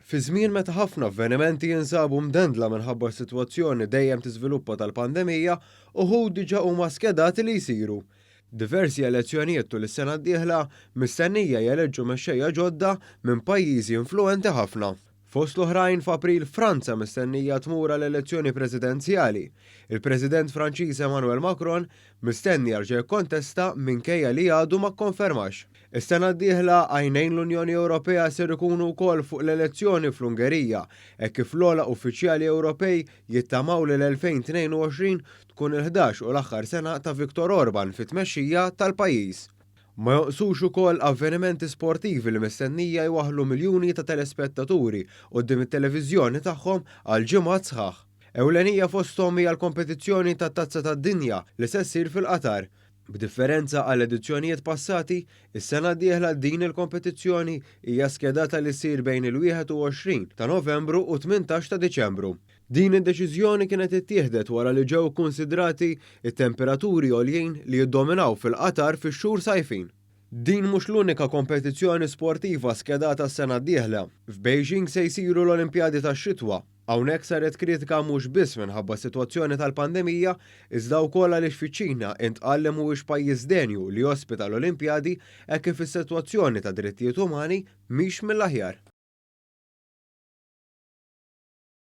Fi żmien meta ħafna avvenimenti jinsabu mdendla minħabba s-sitwazzjoni dejjem tiżviluppa tal-pandemija, uħud diġà huma skedati li jsiru. Diversi elezzjonijiet tul is-sena d-dieħla mistennija jeleġġu mexxejja ġodda minn pajjiżi influenti ħafna. Fost l-oħrajn f'April Franza mistennija tmur l-elezzjoni presidenzjali. Il-President Franċiż Emmanuel Macron mistenni jerġa' jikkontesta minkejja li għadu ma kkonfermax. Is-sena d-dieħla għajnejn l-Unjoni Ewropea ser ikunu wkoll fuq l-elezzjoni fl-Ungerija, hekk kif l-ogħla uffiċjali Ewropej jittamaw li l-2022 tkun il-11 u l-aħħar sena ta' Viktor Orban fit-tmexxija tal-pajjiż. Ma joqsux ukoll avvenimenti sportivi li mistennija jwaħħlu miljuni ta' telespettaturi quddiem it-televiżjoni tagħhom għal ġimgħat sħaħ. Ewlenija fosthom hija l-kompetizzjoni tat-Tazza tad-Dinja li se ssir fil-Qatar. B'differenza għal edizzjonijiet passati, is-sena d-dieħla din il-kompetizzjoni hija skedata li ssir bejn il-21 ta' Novembru u 18 ta' Diċembru. Din id-deċiżjoni kienet ittieħdet wara li ġew ikkunsidrati t-temperaturi għoljin li jiddominaw fil-Qatar fix-xhur sajfin. Din mhux l-unika kompetizzjoni sportiva skedata s-sena d-dieħla. F'Beijing se jsiru l-Olimpjadi tax-xitwa. Hawnhekk saret kritika mhux biss minħabba s-sitwazzjoni tal-pandemija, iżda wkoll għaliex fiċ-Ċina intqal li mhuwiex pajjiż denju li jospita l-Olimpjadi hekk kif is-sitwazzjoni ta' drittijiet umani mhix mill-aħjar.